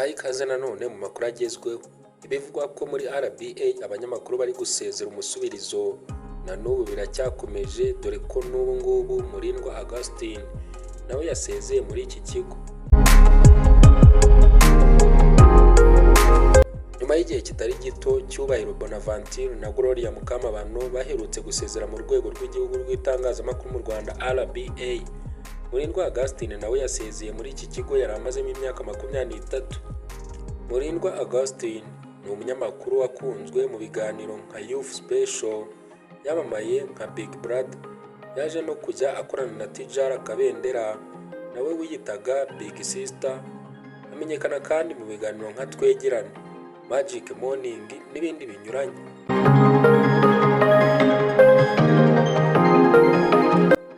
Tubaye ikaze nanone mu makuru agezweho. Ibivugwa ko muri RBA abanyamakuru bari gusezera umusubirizo na n'ubu biracyakomeje, dore ko n'ubu ngubu Murindwa Augustin nawe yasezeye muri iki kigo. Nyuma y'igihe kitari gito, Cyubahiro Bonaventure na Gloria Mukamabano baherutse gusezera mu rwego rw'igihugu rw'itangazamakuru mu Rwanda RBA. Murindwa Augustin nawe yasezeye muri iki kigo yari amazemo imyaka 23. Murindwa Augustin ni umunyamakuru wakunzwe mu biganiro nka Youth Special, yamamaye nka Big Brother, yaje no kujya akorana na Tijara Kabendera nawe wiyitaga Big Sister, amenyekana kandi mu biganiro nka Twegerane, Magic Morning n'ibindi binyuranye.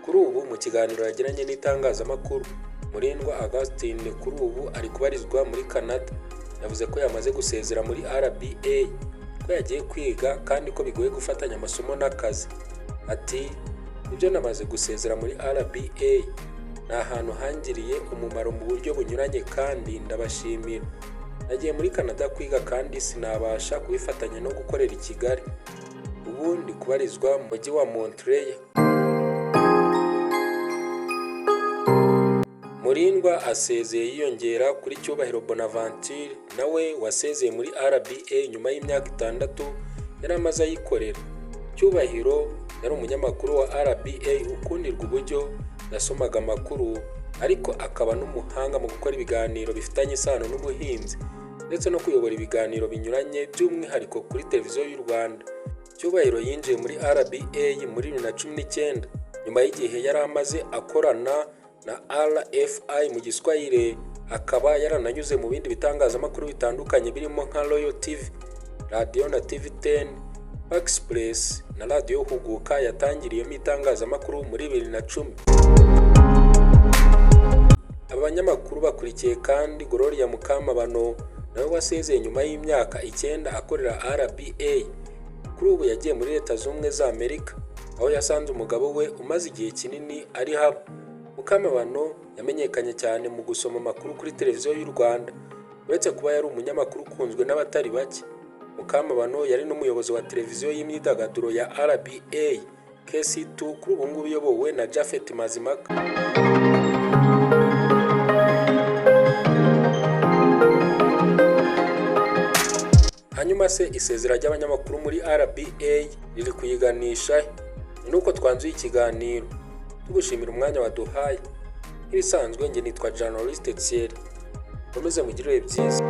Kuri ubu mu kiganiro yagiranye n'itangazamakuru, Murindwa Augustin kuri ubu ari kubarizwa muri Canada. Yavuze ko yamaze gusezera muri RBA, ko yagiye kwiga kandi ko bigoye gufatanya amasomo n'akazi. Ati, ibyo namaze gusezera muri RBA ni ahantu hangiriye umumaro mu buryo bunyuranye kandi ndabashimira. Nagiye muri Canada kwiga kandi sinabasha kubifatanya no gukorera i Kigali. Ubu ndi kubarizwa mu mujyi wa Montreal. Murindwa asezeye yiyongera kuri Cyubahiro Bonaventure nawe wasezeye muri RBA nyuma y'imyaka 6 yari amaze ayikorera. Cyubahiro yari umunyamakuru wa RBA ukundirwa uburyo yasomaga amakuru, ariko akaba n'umuhanga mu gukora ibiganiro bifitanye isano n'ubuhinzi ndetse no kuyobora ibiganiro binyuranye, by'umwihariko kuri televiziyo y'u Rwanda. Cyubahiro yinjiye muri RBA muri 2019 nyuma y'igihe yari amaze akorana na RFI mu Giswahili, akaba yarananyuze mu bindi bitangazamakuru bitandukanye birimo nka Royal TV, Radio na TV10, Express na Radio Huguka yatangiriyemo itangazamakuru muri 2010. Abanyamakuru bakurikiye kandi Gloria Mukamabano nawe wasezeye nyuma y'imyaka 9 akorera RBA. Kuri ubu yagiye muri Leta Zunze za Amerika, aho yasanze umugabo we umaze igihe kinini ari haba. Mukamabano yamenyekanye cyane mu gusoma amakuru kuri televiziyo y'u Rwanda. Uretse kuba yari umunyamakuru ukunzwe n'abatari bake, Mukamabano yari n'umuyobozi wa televiziyo y'imyidagaduro ya RBA KC2, kuri ubu ngubu iyobowe na Japhet Mazimaka. Hanyuma se isezera ry'abanyamakuru muri RBA riri kuyiganisha? Nuko twanzuye ikiganiro tugushimira umwanya waduhaye. Ibisanzwe nge nitwa Journalist Thierry. Komeze mugire byiza.